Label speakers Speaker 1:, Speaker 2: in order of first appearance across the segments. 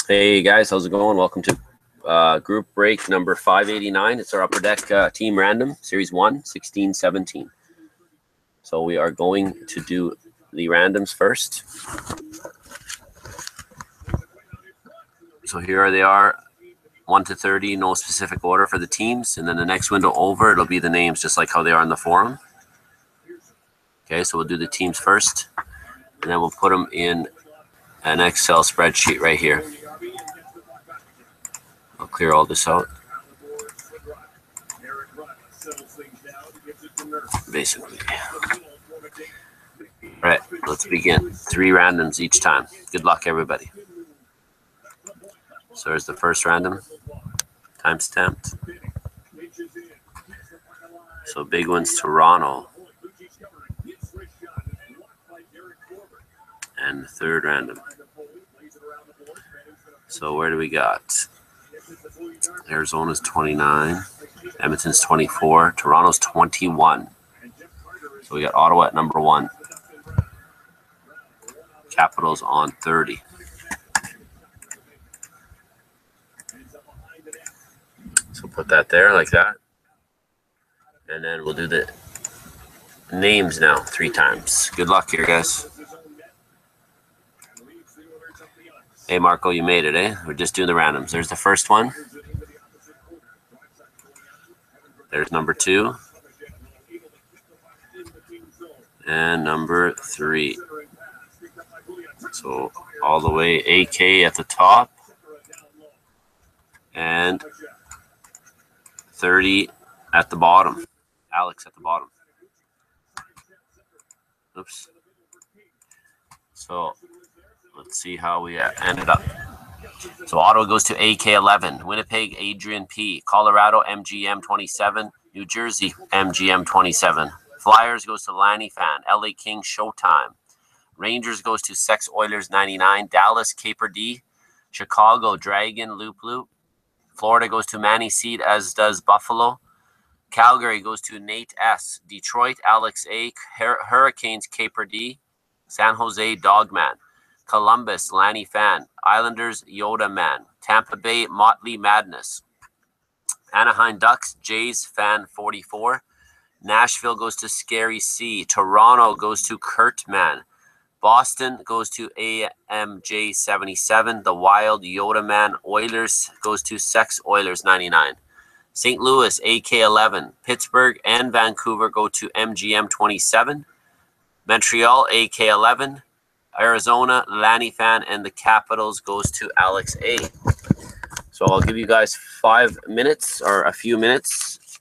Speaker 1: Hey guys, how's it going? Welcome to group break number 589. It's our Upper Deck team random, series 1, 16-17. So we are going to do the randoms first. So here they are, 1 to 30, no specific order for the teams. And then the next window over, it'll be the names just like how they are in the forum. Okay, so we'll do the teams first, and then we'll put them in an Excel spreadsheet right here. I'll clear all this out. Basically. All right, let's begin. 3 randoms each time. Good luck, everybody. So there's the first random, time stamped. So big one's Toronto. And the third random. So where do we got? Arizona's 29, Edmonton's 24, Toronto's 21. So we got Ottawa at number 1. Capitals on 30. So put that there like that. And then we'll do the names now 3 times. Good luck here, guys. Hey, Marco, you made it, eh? We're just doing the randoms. There's the first one. There's number 2. And number 3. So all the way AK at the top. And 30 at the bottom. Alex at the bottom. Oops. So let's see how we ended up. So Ottawa goes to AK11, Winnipeg Adrian P, Colorado MGM 27, New Jersey MGM 27. Flyers goes to Lanny Fan, LA King Showtime. Rangers goes to Sex Oilers 99, Dallas Caper D, Chicago Dragon Loop Loop. Florida goes to Manny Seed, as does Buffalo. Calgary goes to Nate S, Detroit Alex A, Hurricanes Caper D, San Jose Dogman. Columbus, Lanny Fan. Islanders, Yoda Man. Tampa Bay, Motley Madness. Anaheim Ducks, Jays Fan 44. Nashville goes to Scary C. Toronto goes to Kurt Man. Boston goes to AMJ 77. The Wild, Yoda Man. Oilers goes to Sex Oilers 99. St. Louis, AK 11. Pittsburgh and Vancouver go to MGM 27. Montreal, AK 11. Arizona, Lanny Fan, and the Capitals goes to Alex A. So I'll give you guys 5 minutes or a few minutes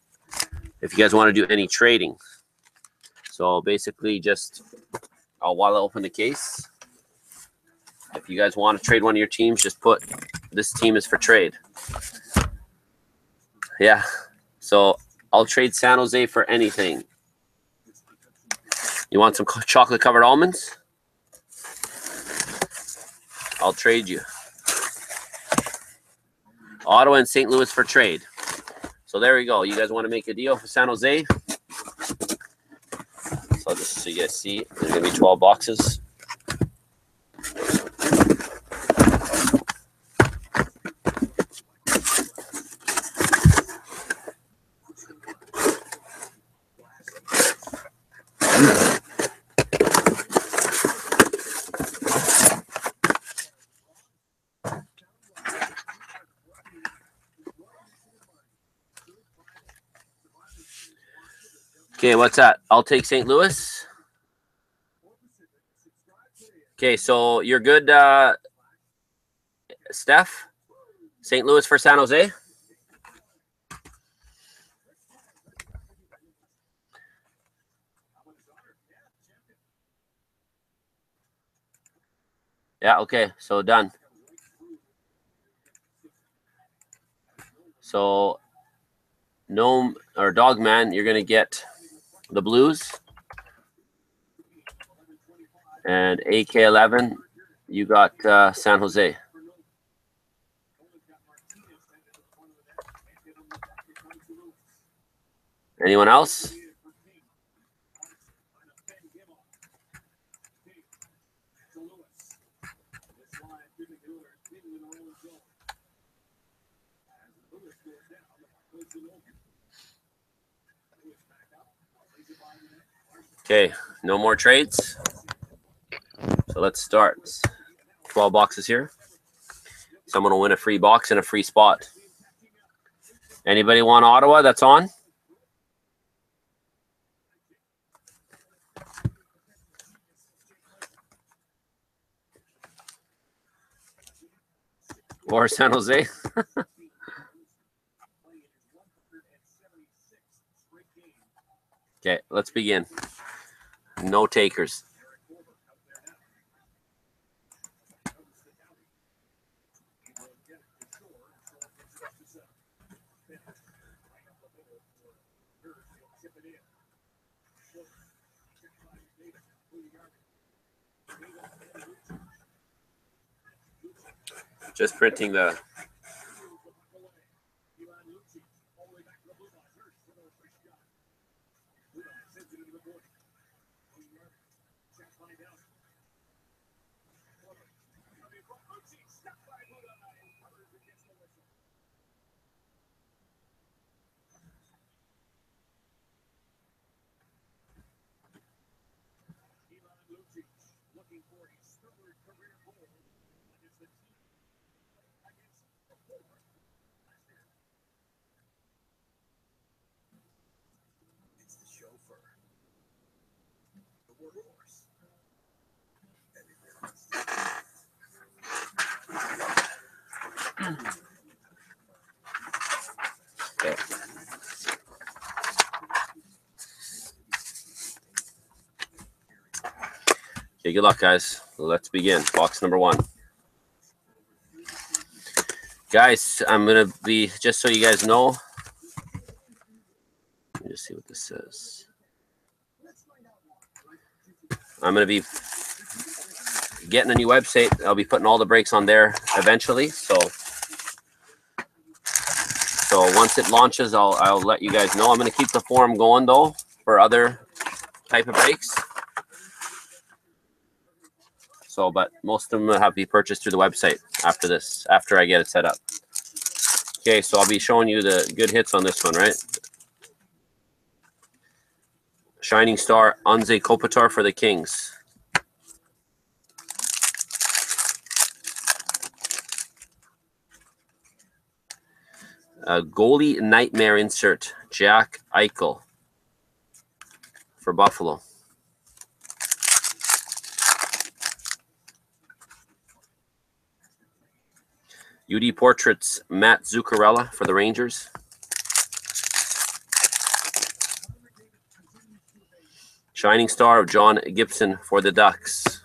Speaker 1: if you guys want to do any trading. So basically just while I open the case, if you guys want to trade one of your teams, just put this team is for trade. Yeah. So I'll trade San Jose for anything. You want some chocolate covered almonds? I'll trade you. Ottawa and St. Louis for trade. So there we go. You guys want to make a deal for San Jose? So just so you guys see, there's going to be 12 boxes. Okay, what's that? I'll take St. Louis. Okay, so you're good, Steph? St. Louis for San Jose? Yeah, okay, so done. So, Gnome or Dogman, you're going to get the Blues. And AK11, you got San Jose. Anyone else? Okay, no more trades. So let's start. 12 boxes here. Someone will win a free box and a free spot. Anybody want Ottawa? That's on. Or San Jose? Okay, let's begin. No takers. Just printing the... Okay. Okay, good luck, guys. Let's begin. Box number 1. Guys, I'm going to be, just so you guys know, let me just see what this says. I'm going to be getting a new website. I'll be putting all the breaks on there eventually. So once it launches, I'll let you guys know. I'm going to keep the forum going, though, for other type of breaks. So, but most of them will have to be purchased through the website after this, after I get it set up. Okay, so I'll be showing you the good hits on this one, right? Shining Star, Anze Kopitar for the Kings. Goalie Nightmare insert, Jack Eichel for Buffalo. UD Portraits, Matt Zuccarello for the Rangers. Shining Star of John Gibson for the Ducks.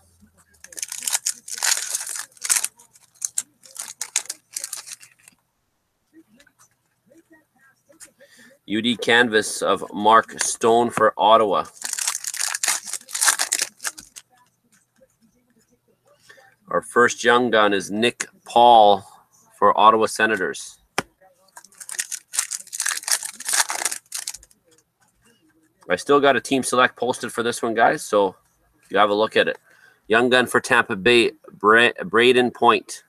Speaker 1: UD Canvas of Mark Stone for Ottawa. Our first young gun is Nick Paul for Ottawa Senators. I still got a team select posted for this one, guys, so you have a look at it. Young gun for Tampa Bay, Braden Point.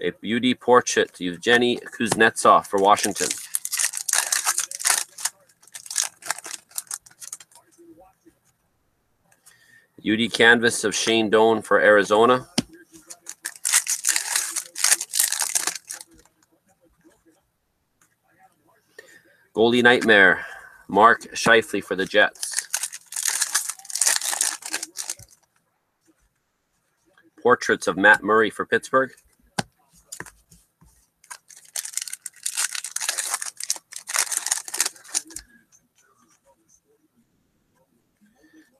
Speaker 1: A UD Portrait, Evgeny Kuznetsov for Washington. UD Canvas of Shane Doan for Arizona. Goalie Nightmare, Mark Scheifele for the Jets. Portraits of Matt Murray for Pittsburgh.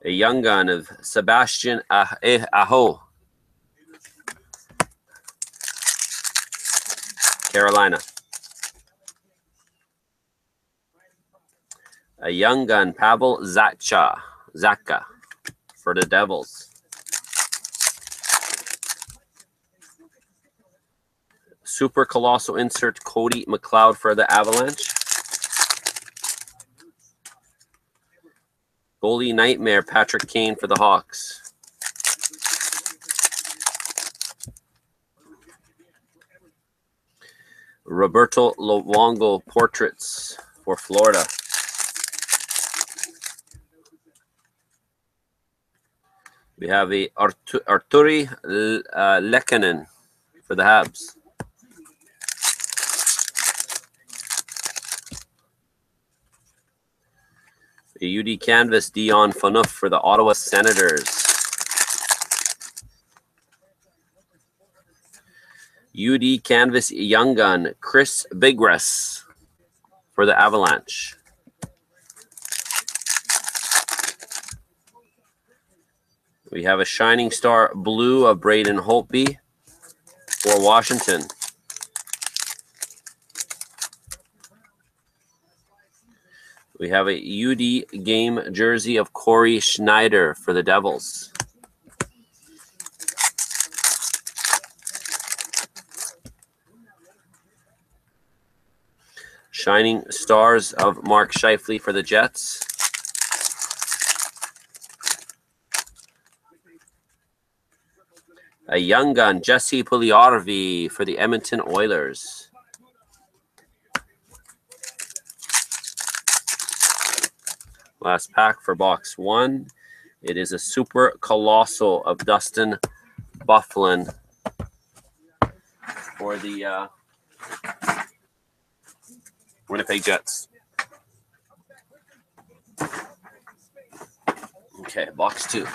Speaker 1: A young gun of Sebastian Aho, Carolina. A young gun, Pavel Zacha for the Devils. Super Colossal insert, Cody McLeod for the Avalanche. Goalie Nightmare, Patrick Kane for the Hawks. Roberto Luongo portraits for Florida. We have a Arturi Lehkonen for the Habs. A UD Canvas Dion Phaneuf for the Ottawa Senators. UD Canvas Young Gun Chris Bigras for the Avalanche. We have a Shining Star Blue of Braden Holtby for Washington. We have a UD game jersey of Corey Schneider for the Devils. Shining Stars of Mark Scheifele for the Jets. A Young Gun Jesse Puljujarvi for the Edmonton Oilers. Last pack for box 1. It is a Super Colossal of Dustin Byfuglien for the Winnipeg Jets. Okay, box 2.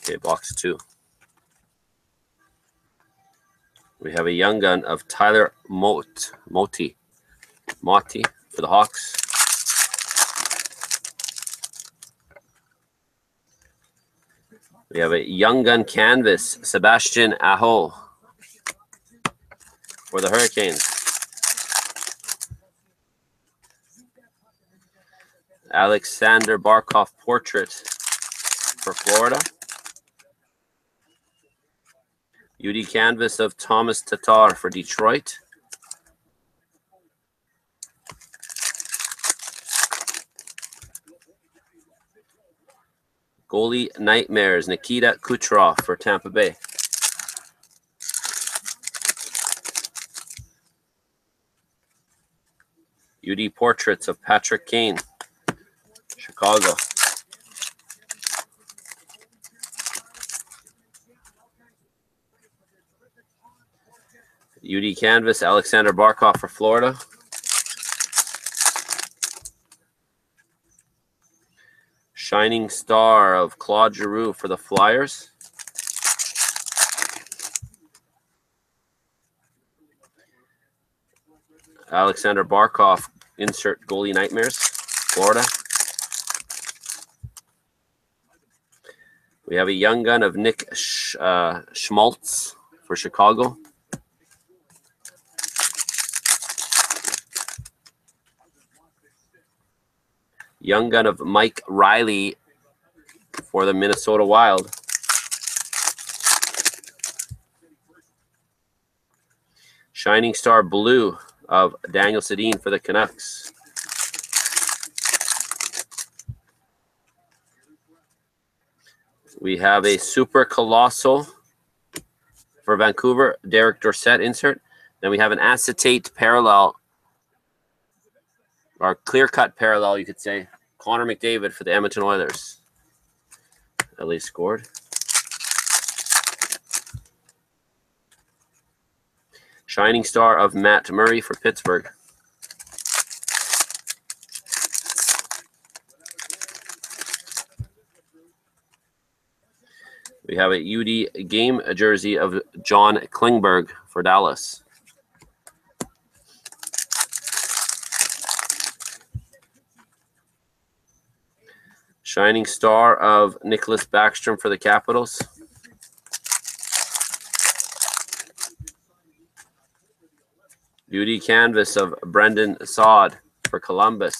Speaker 1: Okay, box 2. We have a Young Gun of Tyler Motte for the Hawks. We have a Young Gun Canvas Sebastian Aho for the Hurricanes. Alexander Barkov portrait for Florida. UD Canvas of Thomas Tatar for Detroit. Goalie Nightmares Nikita Kucherov for Tampa Bay. UD Portraits of Patrick Kane, Chicago. UD Canvas Alexander Barkov for Florida. Shining Star of Claude Giroux for the Flyers. Alexander Barkov, insert Goalie Nightmares, Florida. We have a Young Gun of Nick Schmaltz for Chicago. Young Gun of Mike Riley for the Minnesota Wild. Shining Star Blue of Daniel Sedin for the Canucks. We have a Super Colossal for Vancouver, Derek Dorsett insert. Then we have an acetate parallel, or clear-cut parallel, you could say, Connor McDavid for the Edmonton Oilers. At least scored. Shining Star of Matt Murray for Pittsburgh. We have a UD game jersey of John Klingberg for Dallas. Shining Star of Nicholas Backstrom for the Capitals. Beauty canvas of Brendan Saad for Columbus.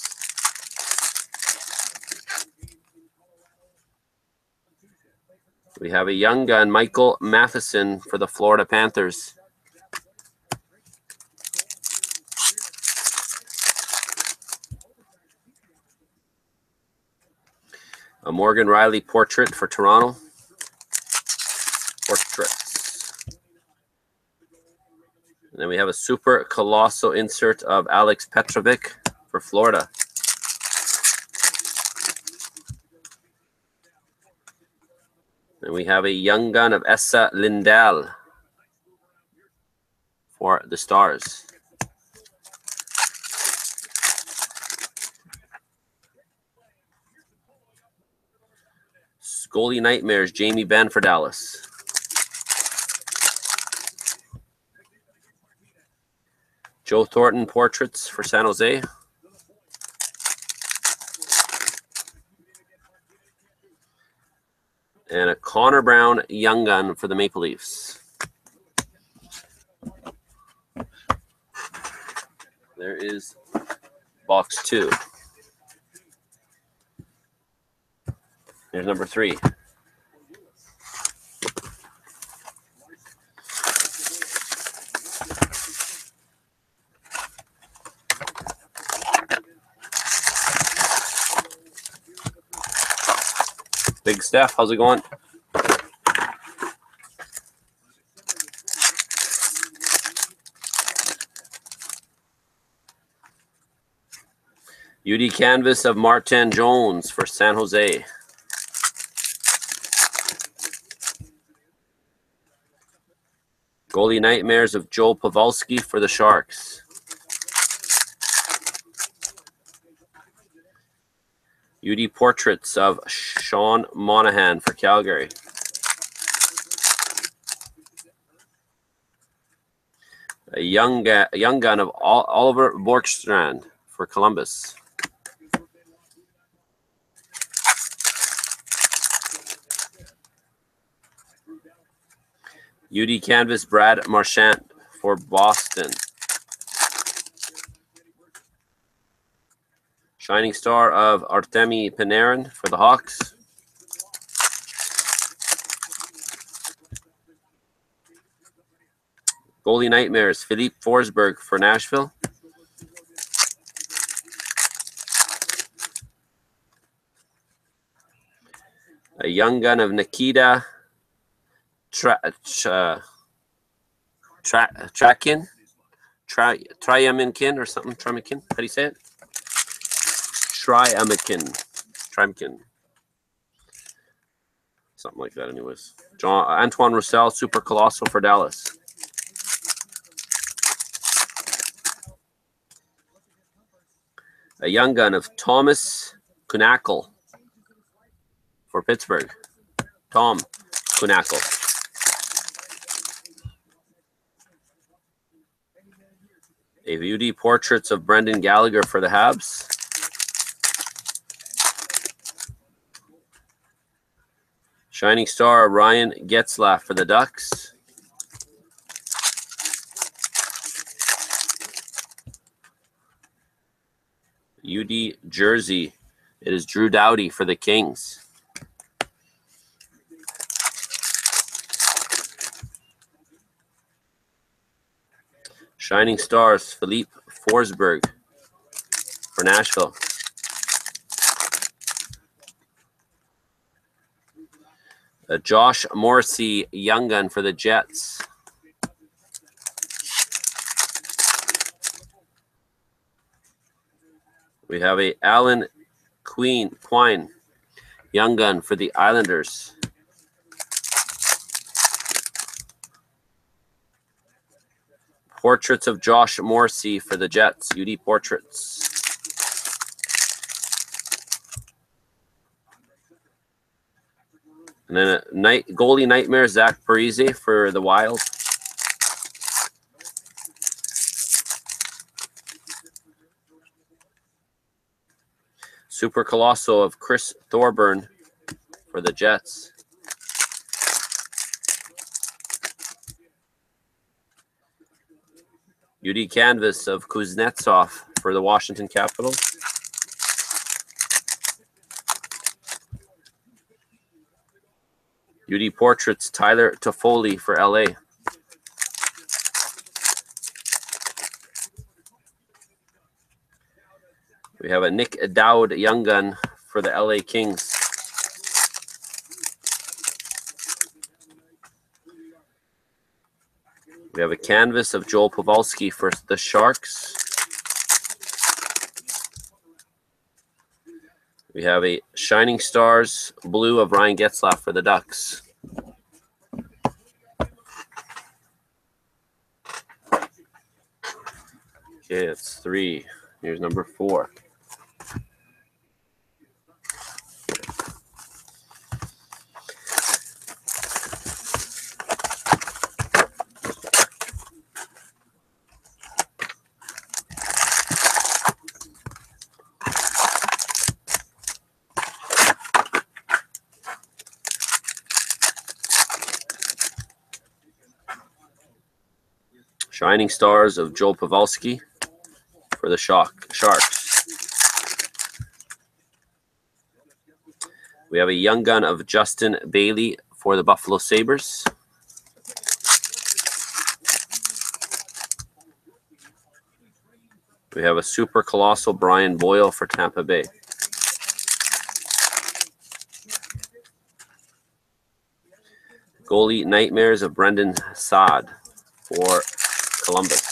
Speaker 1: We have a young gun, Michael Matheson for the Florida Panthers. A Morgan Riley portrait for Toronto. Portraits. And then we have a super colossal insert of Alex Petrovic for Florida. And we have a young gun of Essa Lindell for the Stars. Goalie Nightmares, Jamie Benn for Dallas. Joe Thornton portraits for San Jose. And a Connor Brown young gun for the Maple Leafs. There is box 2. Here's number 3. Big Steph, how's it going? UD canvas of Martin Jones for San Jose. Goalie Nightmares of Joe Pavelski for the Sharks. UD portraits of Sean Monahan for Calgary. A young gun of Oliver Borkstrand for Columbus. UD canvas Brad Marchand for Boston. Shining Star of Artemi Panarin for the Hawks. Goalie Nightmares, Philippe Forsberg for Nashville. A young gun of Nikita Tryaminkin or something. Tryaminkin. How do you say it? Tryaminkin. Something like that, anyways. Antoine Roussel, super colossal for Dallas. A young gun of Thomas Kunackle for Pittsburgh. Tom Kunackle. A UD portraits of Brendan Gallagher for the Habs. Shining Star of Ryan Getzlaf for the Ducks. UD jersey. It is Drew Doughty for the Kings. Shining Stars, Philippe Forsberg for Nashville. Josh Morrissey, young gun for the Jets. We have a Alan Quine, young gun for the Islanders. Portraits of Josh Morrissey for the Jets, UD portraits. And then a goalie Nightmare, Zach Parise for the Wild. Super Colossal of Chris Thorburn for the Jets. UD canvas of Kuznetsov for the Washington Capitals. UD portraits Tyler Toffoli for LA. We have a Nick Dowd Young Gun for the LA Kings. We have a canvas of Joel Pavelski for the Sharks. We have a Shining Stars blue of Ryan Getzlaf for the Ducks. Okay, that's 3. Here's number 4. Shining Stars of Joel Pavelski for the Sharks. We have a Young Gun of Justin Bailey for the Buffalo Sabres. We have a Super Colossal Brian Boyle for Tampa Bay. Goalie Nightmares of Brendan Saad for Columbus.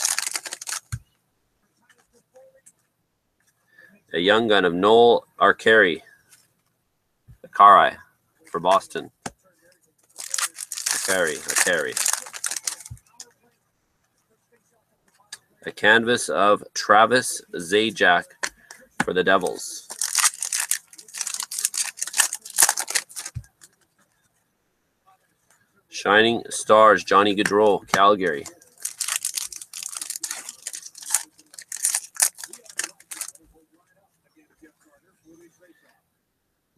Speaker 1: A Young Gun of Noel Arcari for Boston. Arcari. A canvas of Travis Zajac for the Devils. Shining Stars Johnny Gaudreau, Calgary.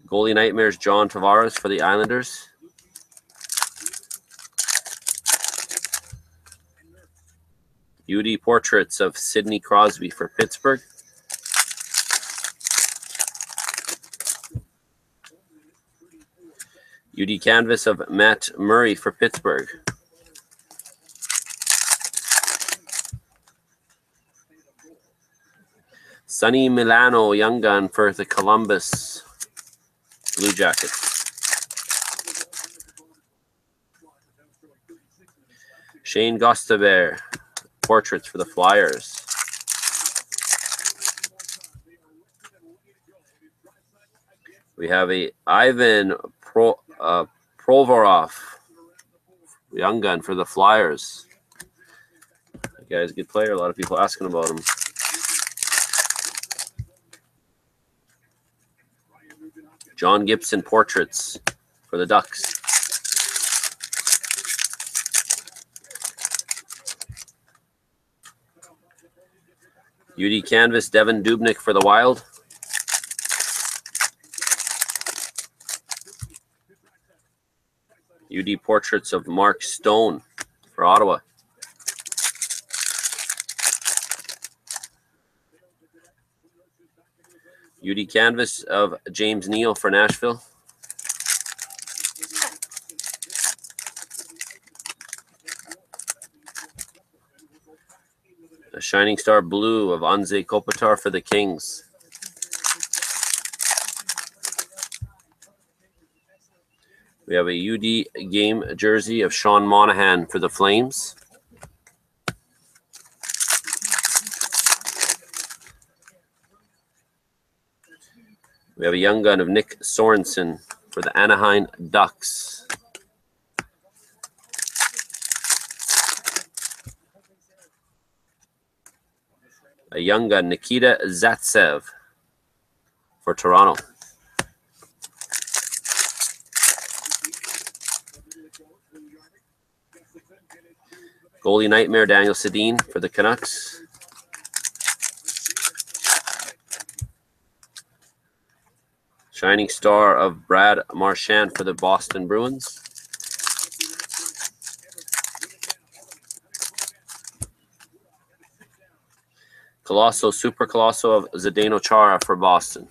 Speaker 1: Goalie Nightmares John Tavares for the Islanders. UD portraits of Sidney Crosby for Pittsburgh. UD canvas of Matt Murray for Pittsburgh. Sonny Milano Young Gun for the Columbus Blue Jackets. Shane Gostabert portraits for the Flyers. We have a Ivan Provorov Young Gun for the Flyers. The guy's a good player. A lot of people asking about him. John Gibson portraits for the Ducks. UD canvas Devin Dubnyk for the Wild. UD portraits of Mark Stone for Ottawa. UD canvas of James Neal for Nashville. A Shining Star blue of Anze Kopitar for the Kings. We have a UD game jersey of Sean Monahan for the Flames. We have a Young Gun of Nick Sorensen for the Anaheim Ducks. A Young Gun Nikita Zaitsev for Toronto. Goalie Nightmare Daniel Sedin for the Canucks. Shining Star of Brad Marchand for the Boston Bruins. Colosso, Super Colosso of Zdeno Chara for Boston.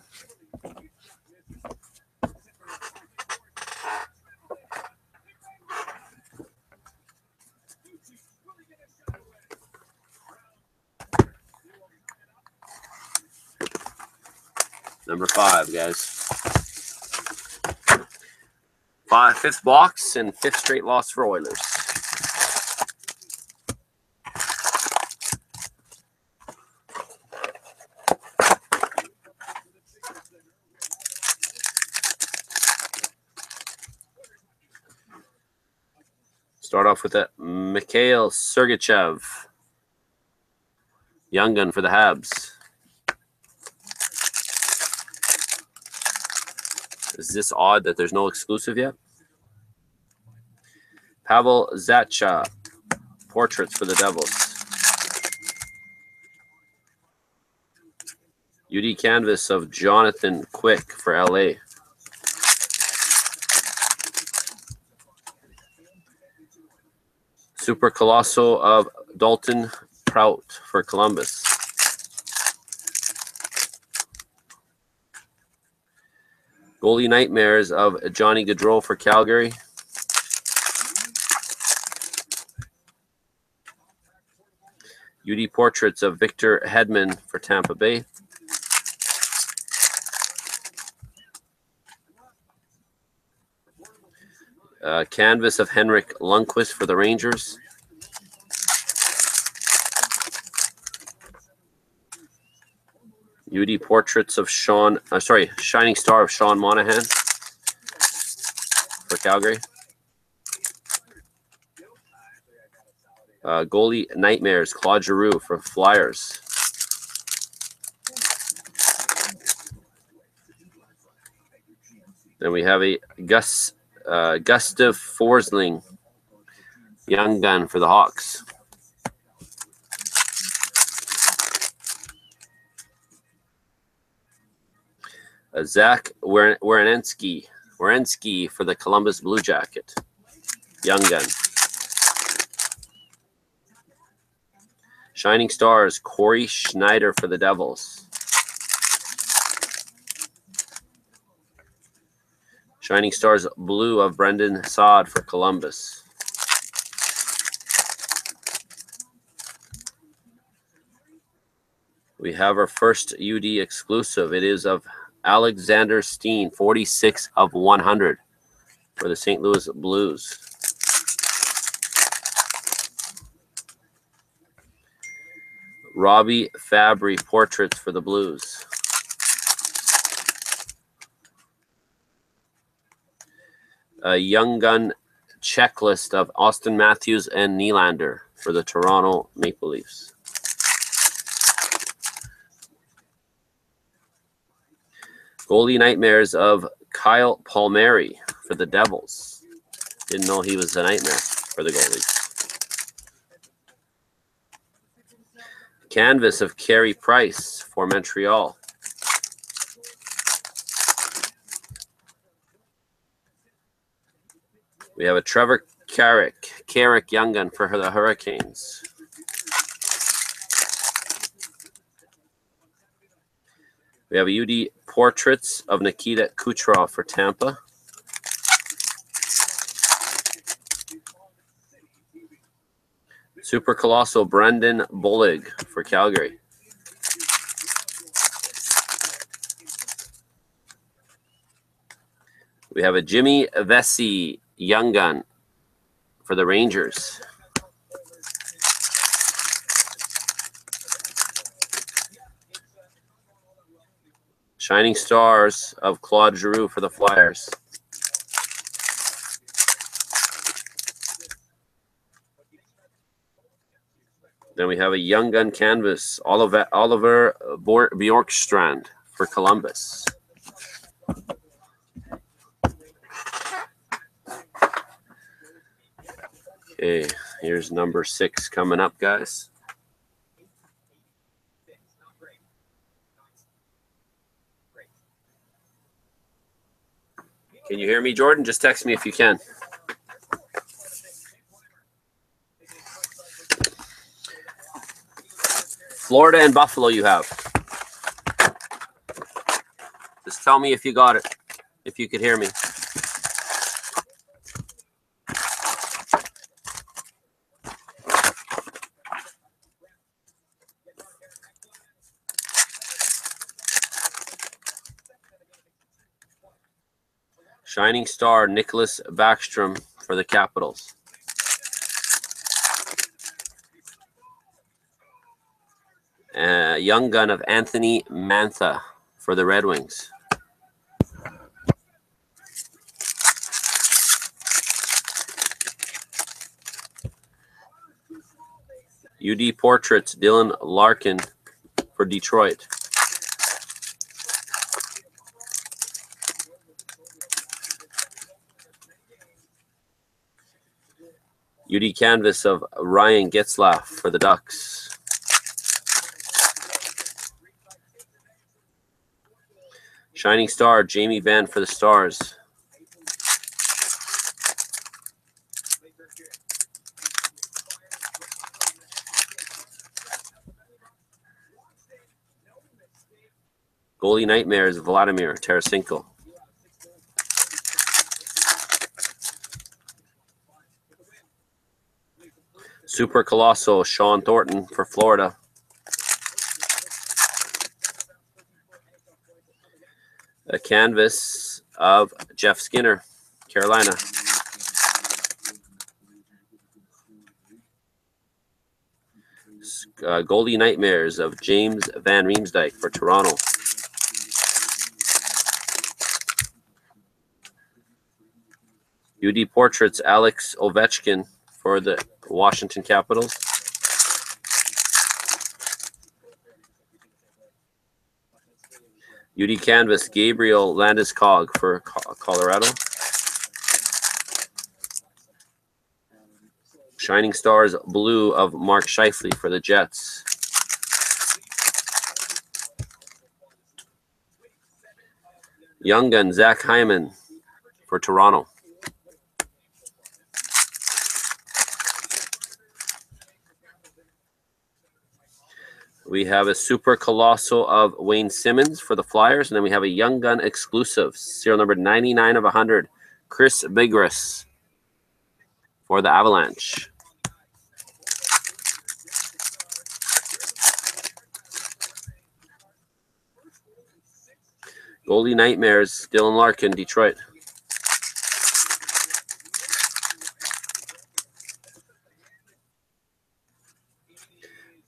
Speaker 1: Number 5, guys. Fifth box and 5th straight loss for Oilers. Start off with a Mikhail Sergachev. Young gun for the Habs. Is this odd that there's no exclusive yet? Pavel Zacha. Portraits for the Devils. UD canvas of Jonathan Quick for LA. Super Colosso of Dalton Prout for Columbus. Goalie Nightmares of Johnny Gaudreau for Calgary. UD Portraits of Victor Hedman for Tampa Bay. Canvas of Henrik Lundqvist for the Rangers. UD Portraits of Shining Star of Sean Monahan for Calgary. Goalie Nightmares, Claude Giroux for Flyers. Then we have a Gustav Forsling, Young Gun for the Hawks. Zach Werenski for the Columbus Blue Jacket. Young Gun. Shining Stars, Corey Schneider for the Devils. Shining Stars Blue of Brendan Saad for Columbus. We have our first UD exclusive. It is of Alexander Steen, 46 of 100 for the St. Louis Blues. Robbie Fabry Portraits for the Blues. A Young Gun checklist of Austin Matthews and Nylander for the Toronto Maple Leafs. Goalie Nightmares of Kyle Palmieri for the Devils. Didn't know he was a nightmare for the goalies. Canvas of Carey Price for Montreal. We have a Trevor Carrick Young Gun for the Hurricanes. We have a UD Portraits of Nikita Kucherov for Tampa. Super Colossal Brendan Bollig for Calgary. We have a Jimmy Vesey Young Gun for the Rangers. Shining Stars of Claude Giroux for the Flyers. Then we have a Young Gun canvas, Oliver Bjorkstrand for Columbus. Okay, here's number 6 coming up, guys. Can you hear me, Jordan? Just text me if you can. Florida and Buffalo you have. Just tell me if you got it, if you could hear me. Shining Star, Nicholas Backstrom for the Capitals. Young gun of Anthony Mantha for the Red Wings. UD Portraits, Dylan Larkin for Detroit. UD Canvas of Ryan Getzlaf for the Ducks. Shining Star, Jamie Benn for the Stars. Goalie Nightmares, Vladimir Tarasenko. Super Colossal, Sean Thornton for Florida. A canvas of Jeff Skinner, Carolina. Goalie Nightmares of James Van Riemsdyk for Toronto. UD Portraits, Alex Ovechkin for the Washington Capitals. UD Canvas, Gabriel Landeskog for Colorado. Shining Stars, Blue of Mark Scheifele for the Jets. Young Gun, Zach Hyman for Toronto. We have a Super Colossal of Wayne Simmons for the Flyers. And then we have a Young Gun exclusive, serial number 99 of 100, Chris Bigras for the Avalanche. Goalie Nightmares, Dylan Larkin, Detroit.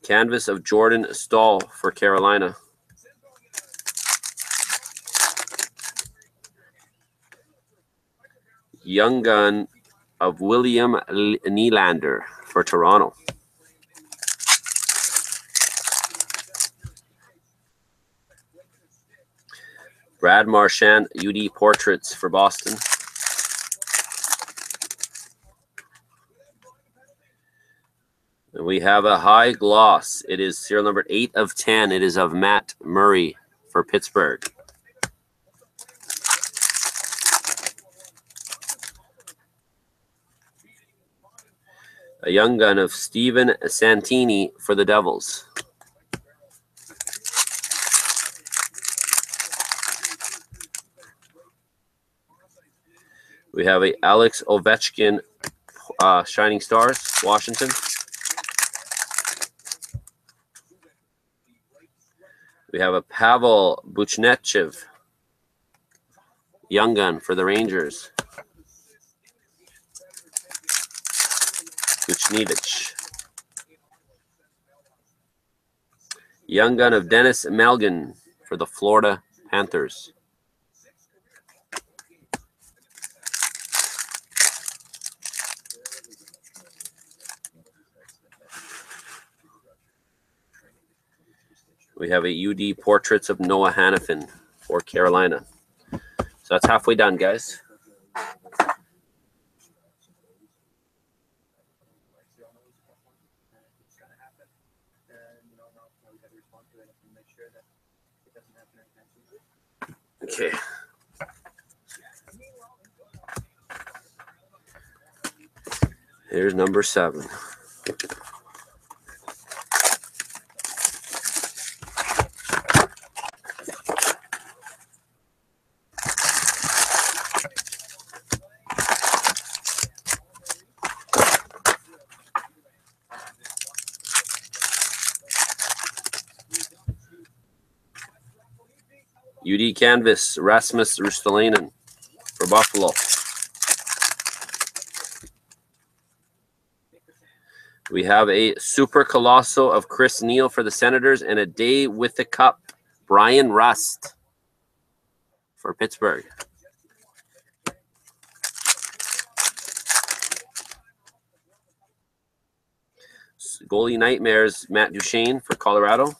Speaker 1: Canvas of Jordan Stahl for Carolina. Young Gun of William Nylander for Toronto. Brad Marchand, UD Portraits for Boston. And we have a high gloss. It is serial number 8 of 10. It is of Matt Murray for Pittsburgh. A Young Gun of Steven Santini for the Devils. We have a Alex Ovechkin, Shining Stars, Washington. We have a Pavel Buchnevich, Young Gun for the Rangers. Buchnevich. Young Gun of Dennis Malgin for the Florida Panthers. We have a UD Portraits of Noah Hannafin for Carolina. So that's halfway done, guys. Okay. Here's number 7. UD Canvas, Rasmus Ristolainen for Buffalo. We have a Super Colosso of Chris Neal for the Senators and a Day with the Cup, Brian Rust for Pittsburgh. Goalie Nightmares, Matt Duchene for Colorado.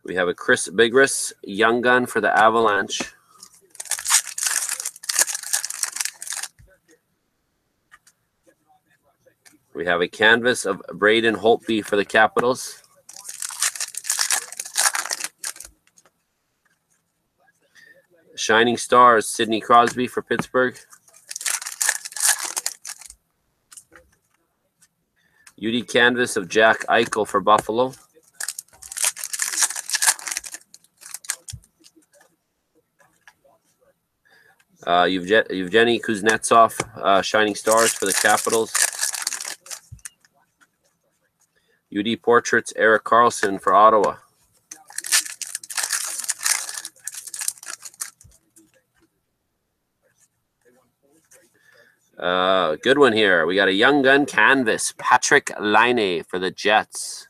Speaker 1: We have a Chris Bigras, Young Gun for the Avalanche. We have a canvas of Braden Holtby for the Capitals. Shining Stars, Sidney Crosby for Pittsburgh. UD canvas of Jack Eichel for Buffalo. Evgeny Kuznetsov, Shining Stars for the Capitals. UD Portraits, Erik Karlsson for Ottawa. Good one here. We got a Young Gun canvas, Patrick Laine for the Jets.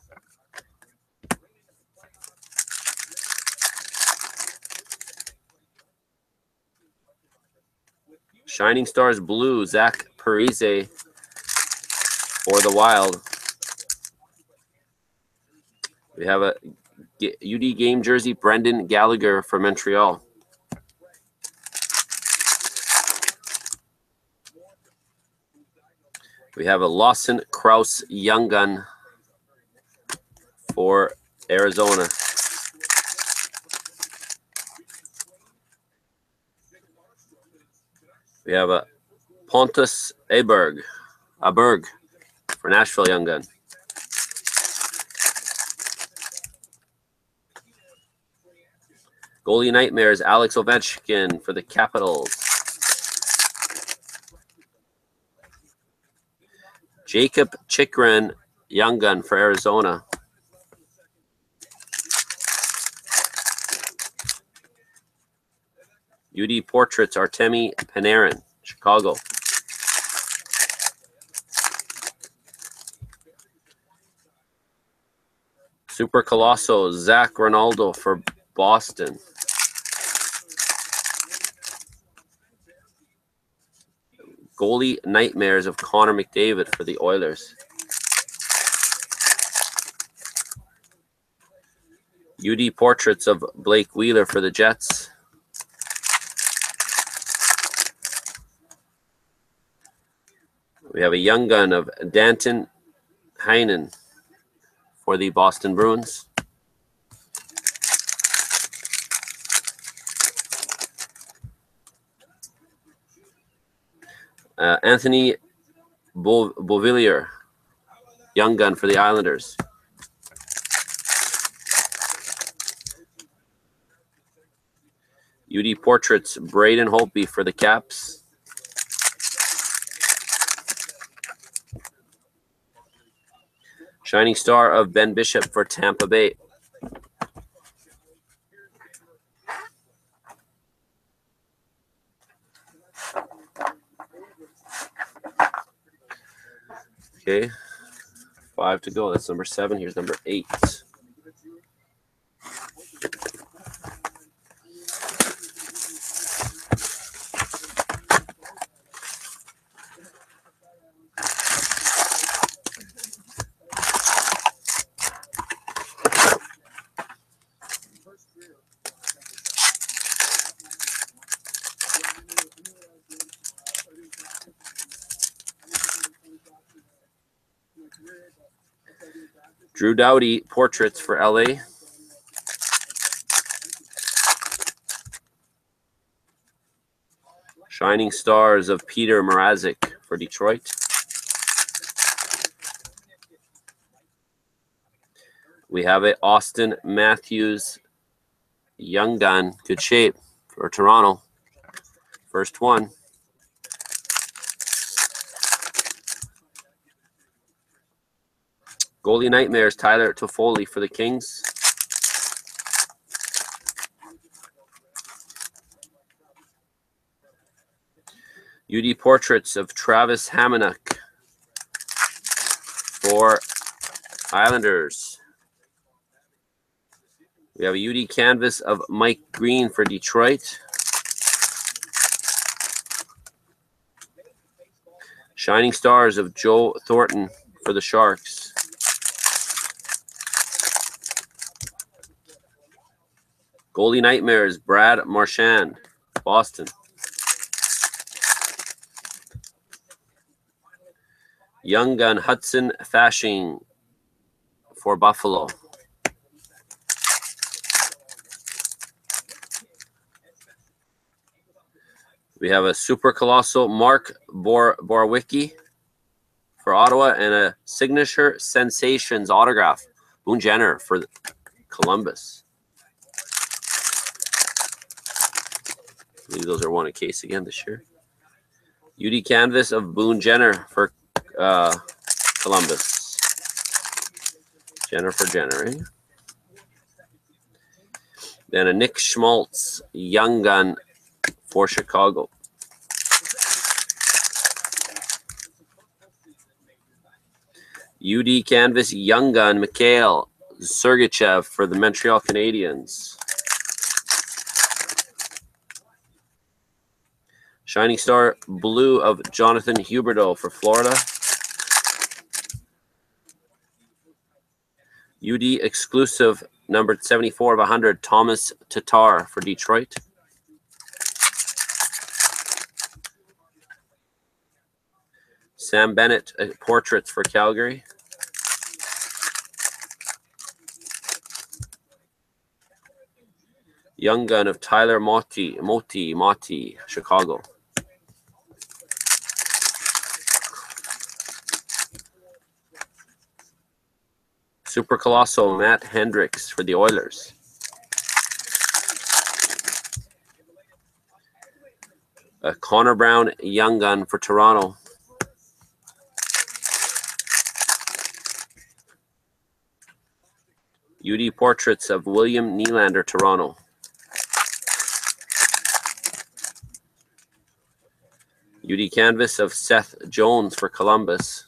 Speaker 1: Shining Stars blue, Zach Parise for the Wild. We have a UD game jersey, Brendan Gallagher for Montreal. We have a Lawson Krause Young Gun for Arizona. We have a Pontus Aberg for Nashville Young Gun. Goalie Nightmares, Alex Ovechkin for the Capitals. Jacob Chikrin, Young Gun for Arizona. UD Portraits, Artemi Panarin, Chicago. Super Colosso, Zach Ronaldo for Boston. Goalie Nightmares of Connor McDavid for the Oilers. UD Portraits of Blake Wheeler for the Jets. We have a Young Gun of Danton Heinen for the Boston Bruins. Anthony Beauvillier, Young Gun for the Islanders. UD Portraits, Braden Holtby for the Caps. Shining Star of Ben Bishop for Tampa Bay. Okay, 5 to go. That's number 7. Here's number 8. Drew Doughty, Portraits for LA. Shining Stars of Peter Mrazek for Detroit. We have a Austin Matthews Young Gun, good shape for Toronto. First one. Goalie Nightmares, Tyler Toffoli for the Kings. UD Portraits of Travis Hamonic for Islanders. We have a UD Canvas of Mike Green for Detroit. Shining Stars of Joe Thornton for the Sharks. Goalie Nightmares, Brad Marchand, Boston. Young Gun Hudson Fasching for Buffalo. We have a Super Colossal Mark Borwicki for Ottawa and a Signature Sensations autograph, Boone Jenner for Columbus. I believe those are one a case again this year. UD Canvas of Boone Jenner for Columbus. Jenner for Jenner, eh? Then a Nick Schmaltz Young Gun for Chicago. UD Canvas Young Gun Mikhail Sergachev for the Montreal Canadiens. Shining Star Blue of Jonathan Huberdeau for Florida. UD Exclusive numbered 74 of 100 Thomas Tatar for Detroit. Sam Bennett Portraits for Calgary. Young Gun of Tyler Moti, Chicago. Super Colossal Matt Hendricks for the Oilers. A Connor Brown Young Gun for Toronto. UD Portraits of William Nylander, Toronto. UD Canvas of Seth Jones for Columbus.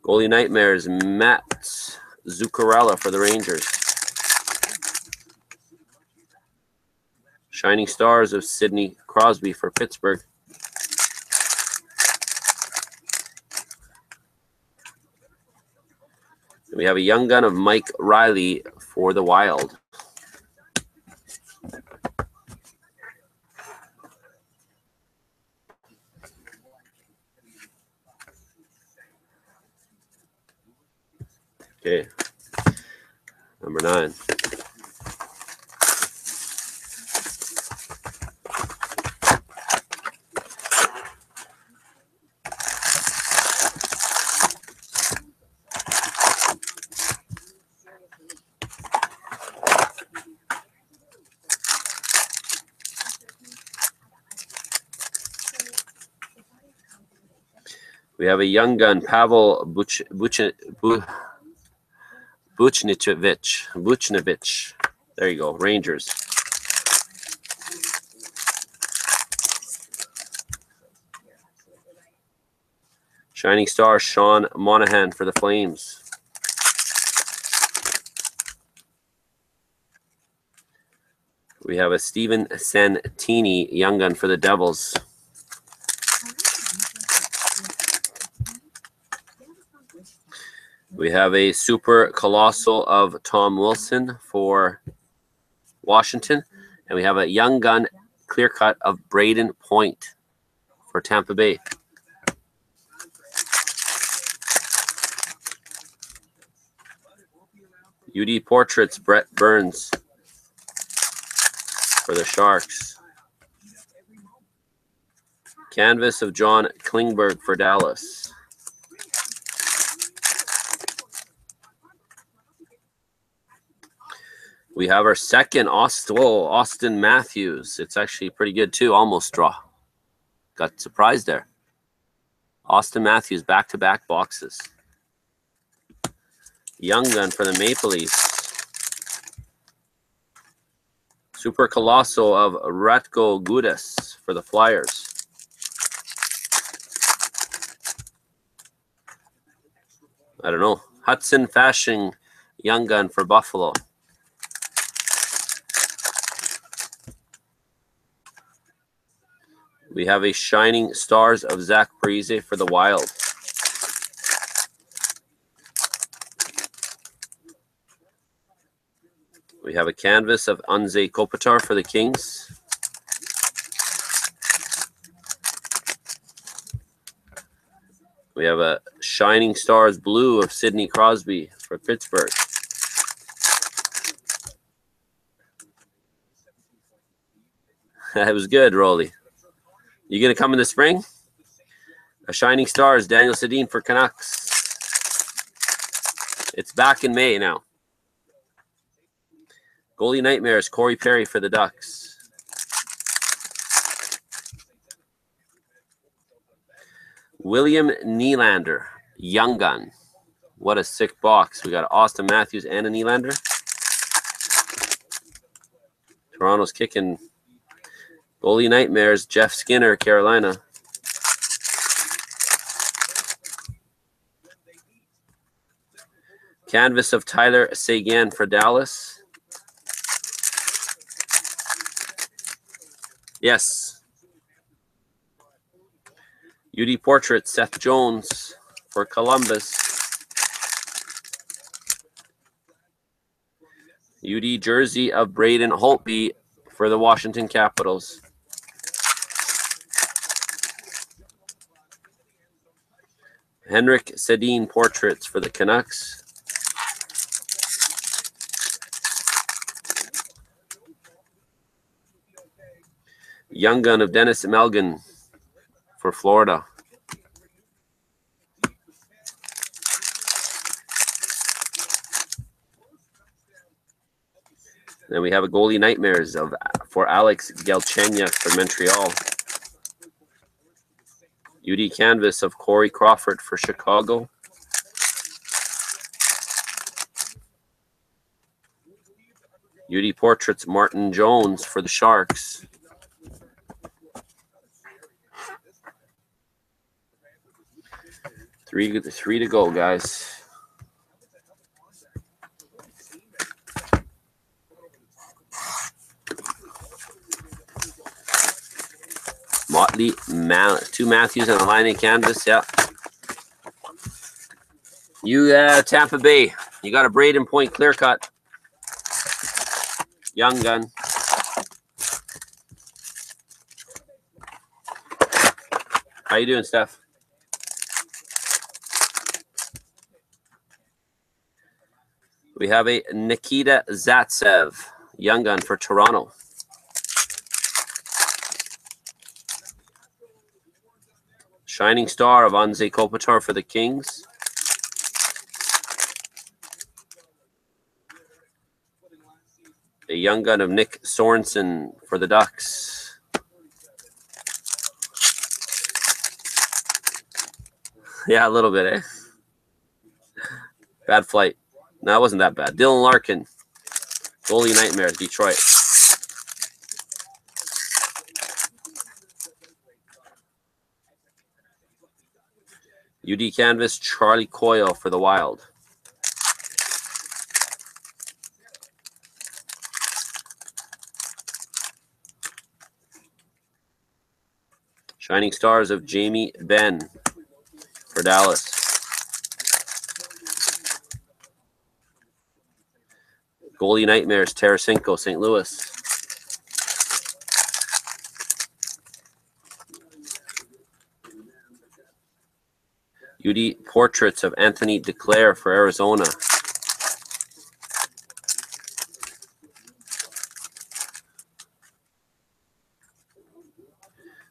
Speaker 1: Goalie Nightmares, Matt Zuccarello for the Rangers. Shining Stars of Sidney Crosby for Pittsburgh. And we have a Young Gun of Mike Riley for the Wild. Okay, number 9. We have a Young Gun, Pavel Buchnevich. There you go, Rangers. Shining Star, Sean Monahan for the Flames. We have a Steven Santini Young Gun for the Devils. We have a Super Colossal of Tom Wilson for Washington. And we have a Young Gun clear cut of Braden Point for Tampa Bay. UD Portraits, Brett Burns for the Sharks. Canvas of John Klingberg for Dallas. We have our second Austin Matthews. It's actually pretty good too. Almost draw. Got surprised there. Austin Matthews, back-to-back boxes. Young gun for the Maple Leafs. Super Colossal of Ratko Gudas for the Flyers. I don't know. Hudson Fasching, Young gun for Buffalo. We have a Shining Stars of Zach Parise for the Wild. We have a canvas of Anze Kopitar for the Kings. We have a Shining Stars Blue of Sidney Crosby for Pittsburgh. That was good, Rolly. You going to come in the spring? A Shining Stars, Daniel Sedin for Canucks. It's back in May now. Goalie Nightmares, Corey Perry for the Ducks. William Nylander, Young gun. What a sick box. We got Austin Matthews and a Nylander. Toronto's kicking. Goalie Nightmares, Jeff Skinner, Carolina. Canvas of Tyler Seguin for Dallas. Yes. UD Portrait, Seth Jones for Columbus. UD Jersey of Braden Holtby for the Washington Capitals. Henrik Sedin Portraits for the Canucks. Young gun of Dennis Melgen for Florida. Then we have a Goalie Nightmares for Alex Galchenyuk for Montreal. UD canvas of Corey Crawford for Chicago. UD portraits Martin Jones for the Sharks. Three to go, guys. Motley, two Matthews and a Laine canvas, yeah. You Tampa Bay, you got a Braden Point clear cut. Young gun. How you doing, Steph? We have a Nikita Zaitsev, young gun for Toronto. Shining Star of Anze Kopitar for the Kings. A young gun of Nick Sorensen for the Ducks. Yeah, a little bit, eh? Bad flight. No, it wasn't that bad. Dylan Larkin, Goalie Nightmares, Detroit. UD canvas, Charlie Coyle for the Wild. Shining Stars of Jamie Benn for Dallas. Goalie Nightmares, Tarasenko, St. Louis. UD portraits of Anthony DeClaire for Arizona.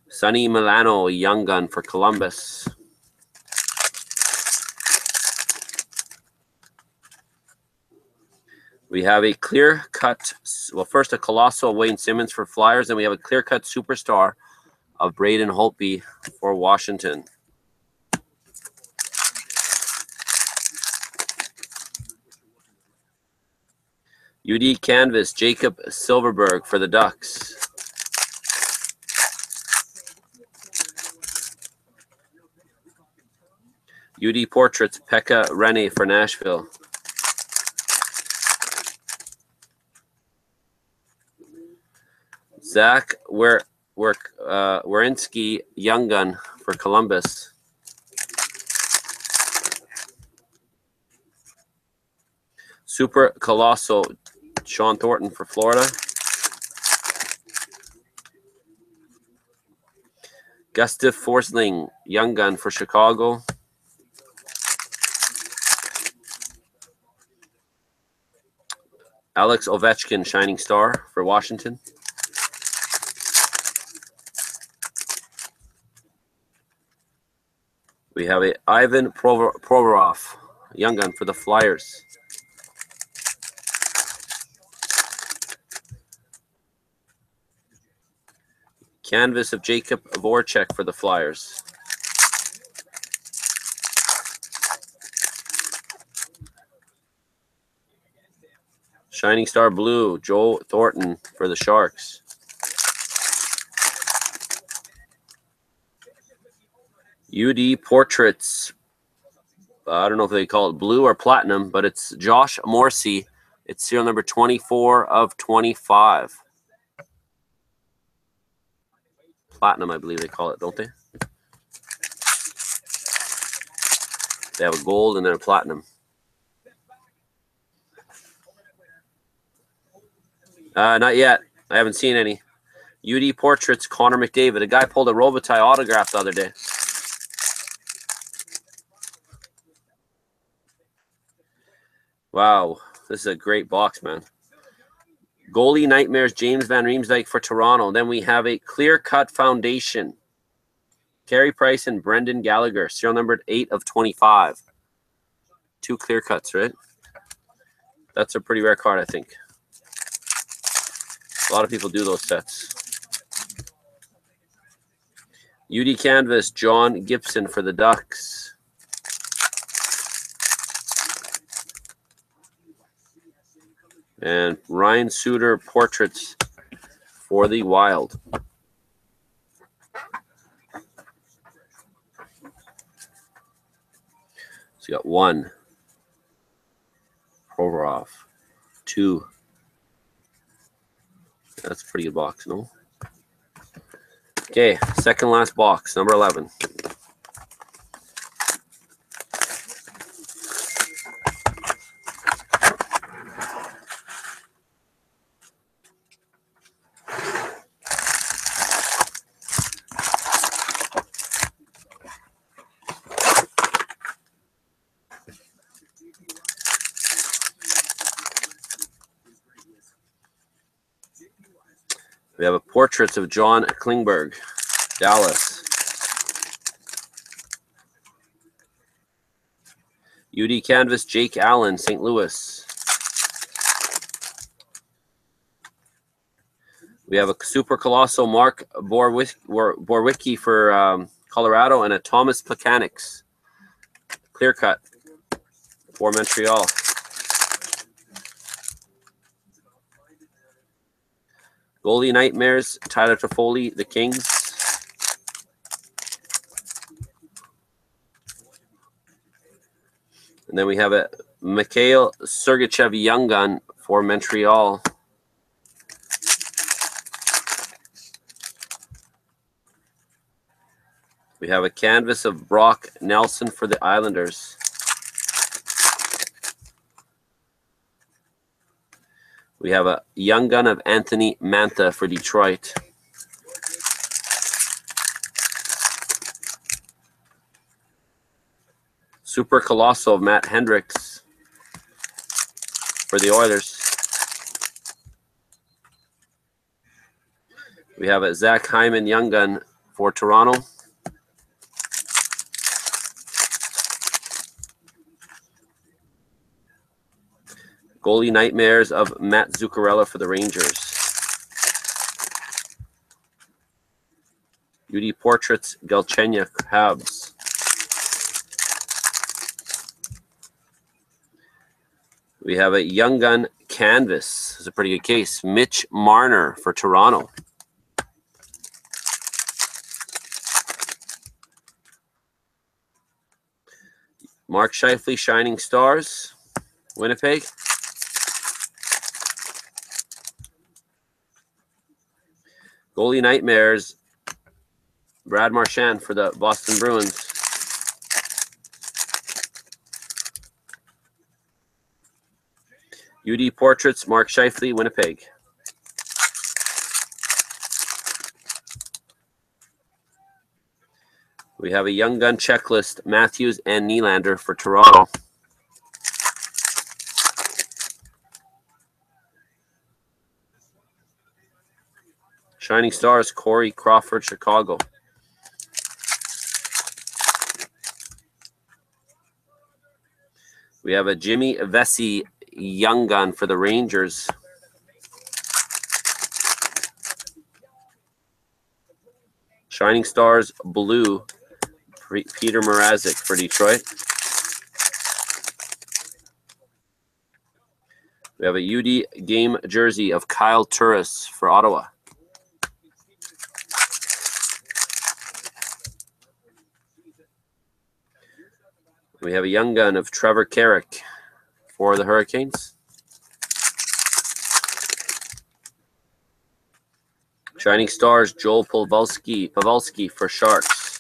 Speaker 1: Sonny Milano, young gun for Columbus. We have a clear cut, well, first a colossal Wayne Simmons for Flyers, and we have a clear cut superstar of Braden Holtby for Washington. UD Canvas, Jacob Silverberg for the Ducks. UD Portraits, Pekka Rinne for Nashville. Zach Werenski, Young Gun for Columbus. Super Colossal, Sean Thornton for Florida. Gustav Forsling, Young Gun for Chicago. Alex Ovechkin, Shining Star for Washington. We have a Ivan Provorov, Young Gun for the Flyers. Canvas of Jacob Voracek for the Flyers. Shining Star Blue, Joe Thornton for the Sharks. UD Portraits, I don't know if they call it blue or platinum, but it's Josh Morrissey. It's serial number 24 of 25. Platinum, I believe they call it, don't they? They have a gold and then a platinum. Not yet. I haven't seen any. UD Portraits, Connor McDavid. A guy pulled a Robitaille autograph the other day. Wow, this is a great box, man. Goalie Nightmares, James Van Riemsdyk for Toronto. Then we have a Clear Cut Foundation. Carey Price and Brendan Gallagher, serial numbered 8 of 25. 2 clear cuts, right? That's a pretty rare card, I think. A lot of people do those sets. UD Canvas, John Gibson for the Ducks. And Ryan Suter Portraits for the Wild. So you got 1. Provorov. 2. That's a pretty good box, no? Okay, second last box, number 11. We have a portraits of John Klingberg, Dallas. UD Canvas, Jake Allen, St. Louis. We have a Super Colossal Mark Borwicki for Colorado and a Thomas Plekanec clear cut for Montreal. Goalie Nightmares, Tyler Toffoli, the Kings. And then we have a Mikhail Sergachev Young Gun for Montreal. We have a canvas of Brock Nelson for the Islanders. We have a Young Gun of Anthony Mantha for Detroit. Super Colossal of Matt Hendricks for the Oilers. We have a Zach Hyman Young Gun for Toronto. Goalie Nightmares of Matt Zuccarello for the Rangers. UD Portraits, Galchenyuk, Habs. We have a Young Gun canvas. It's a pretty good case. Mitch Marner for Toronto. Mark Scheifele, Shining Stars, Winnipeg. Goalie Nightmares, Brad Marchand for the Boston Bruins. UD Portraits, Mark Scheifele, Winnipeg. We have a Young Gun checklist, Matthews and Nylander for Toronto. Shining Stars, Corey Crawford, Chicago. We have a Jimmy Vesey Young Gun for the Rangers. Shining Stars, Blue, Peter Mrazek for Detroit. We have a UD game jersey of Kyle Turris for Ottawa. We have a Young Gun of Trevor Carrick for the Hurricanes. Shining Stars, Joel Pavelski for Sharks.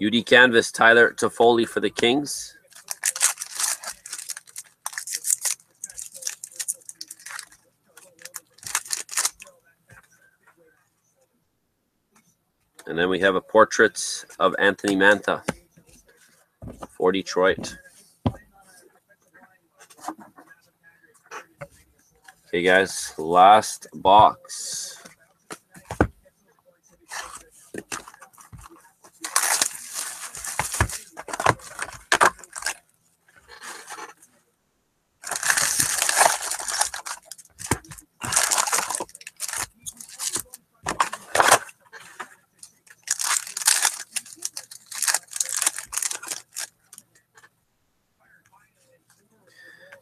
Speaker 1: UD Canvas, Tyler Toffoli for the Kings. And then we have a Portraits of Anthony Mantha for Detroit. Okay, guys, last box.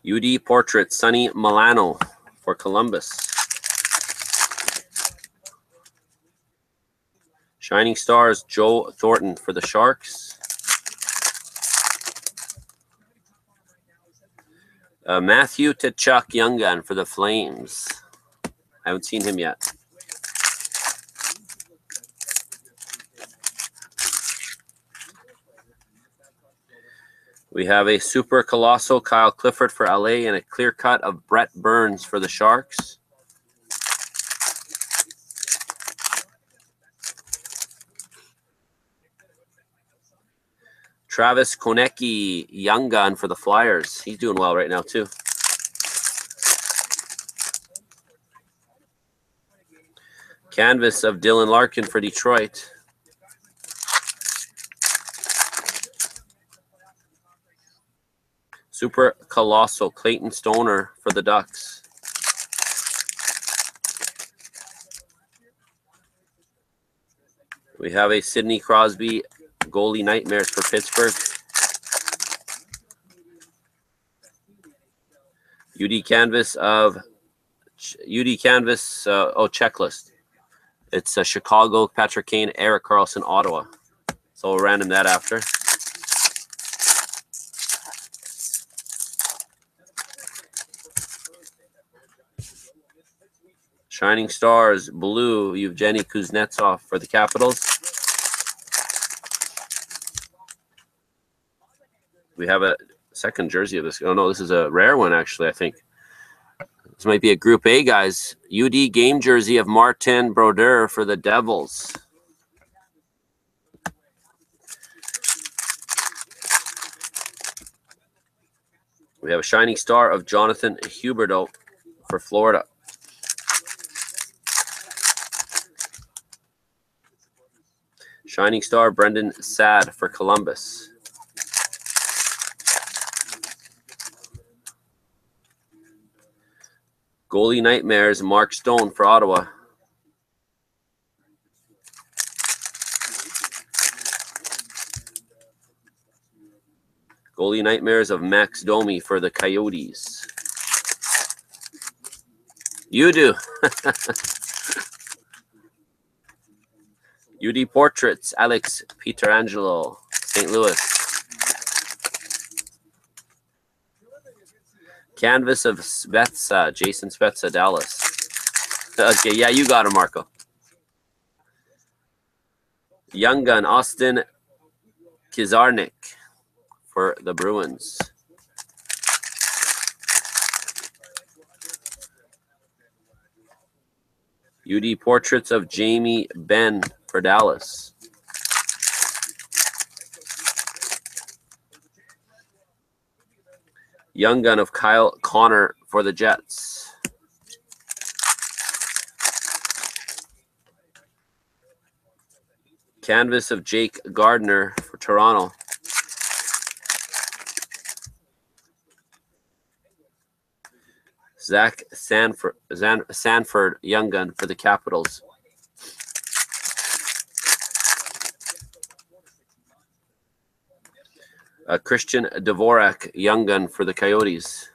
Speaker 1: UD Portrait, Sonny Milano for Columbus. Shining Stars, Joe Thornton for the Sharks. Matthew Tkachuk Young Gun for the Flames. I haven't seen him yet. We have a Super Colossal Kyle Clifford for LA and a clear cut of Brett Burns for the Sharks. Travis Konecki Young Gun for the Flyers. He's doing well right now too. Canvas of Dylan Larkin for Detroit. Super Colossal Clayton Stoner for the Ducks. We have a Sidney Crosby Goalie Nightmares for Pittsburgh. UD Canvas checklist. It's a Chicago, Patrick Kane, Erik Karlsson, Ottawa. So we'll random that after. Shining Stars, Blue, Evgeny Kuznetsov for the Capitals. We have a second jersey of this. Oh, no, this is a rare one, actually, I think. This might be a Group A, guys. UD game jersey of Martin Brodeur for the Devils. We have a Shining Star of Jonathan Huberdeau for Florida. Shining Star, Brendan Saad for Columbus. Goalie Nightmares, Mark Stone for Ottawa. Goalie Nightmares of Max Domi for the Coyotes. You do. UD Portraits, Alex Pietrangelo, St. Louis. Canvas of Spezza, Jason Spezza, Dallas. Okay, yeah, you got him, Marco. Young Gun, Austin Kizarnik for the Bruins. UD Portraits of Jamie Benn for Dallas. Young Gun of Kyle Connor for the Jets. Canvas of Jake Gardner for Toronto. Zach Sanford Young Gun for the Capitals. Christian Dvorak Young Gun for the Coyotes.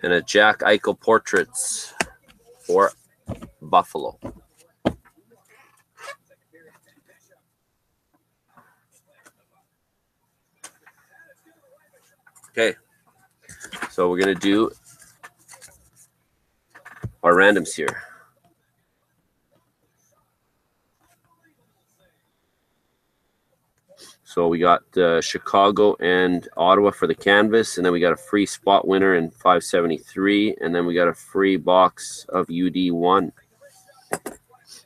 Speaker 1: And a Jack Eichel Portraits for Buffalo. Okay, so we're going to do our randoms here. So we got Chicago and Ottawa for the canvas, and then we got a free spot winner in 573, and then we got a free box of UD1.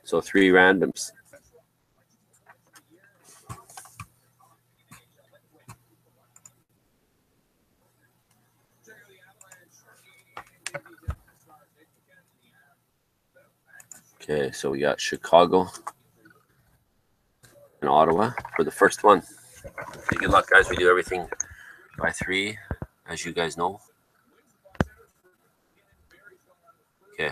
Speaker 1: So 3 randoms. Okay, so we got Chicago and Ottawa for the first one. Okay, good luck, guys. We do everything by 3, as you guys know. Okay.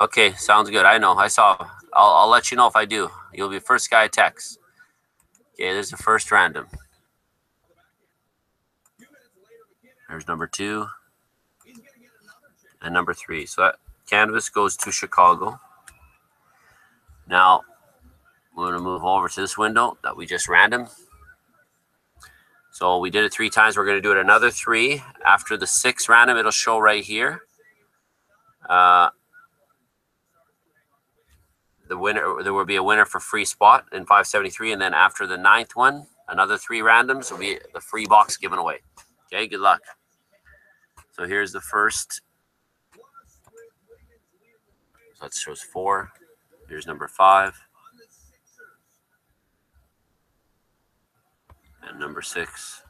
Speaker 1: Okay, sounds good. I know. I saw. I'll let you know if I do. You'll be first guy I text. Okay, there's the first random. There's number 2 and number 3. So that canvas goes to Chicago. Now, we're going to move over to this window that we just random. So we did it 3 times. We're going to do it another 3. After the 6th random, it'll show right here. The winner, there will be a winner for free spot in 573. And then after the 9th one, another 3 randoms will be the free box given away. Okay, good luck. So here's the first. So that shows 4. Here's number 5. And number 6.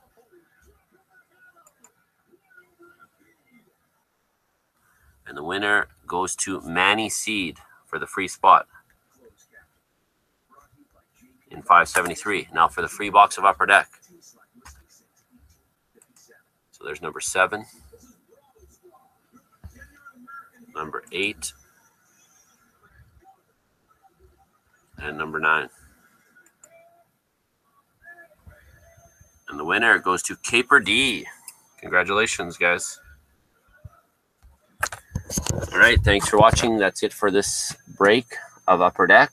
Speaker 1: And the winner goes to Manny Seed for the free spot in 573. Now for the free box of Upper Deck. So there's number 7. Number 8. And number 9. And the winner goes to Caper D. Congratulations, guys. All right, thanks for watching. That's it for this break of Upper Deck.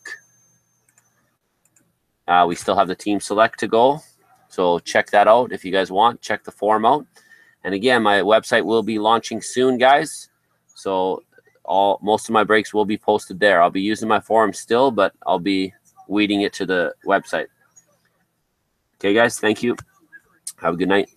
Speaker 1: We still have the team select to go, so check that out if you guys want. Check the form out. And again, my website will be launching soon, guys. So most of my breaks will be posted there. I'll be using my forum still, but I'll be weeding it to the website. Okay, guys, thank you. Have a good night.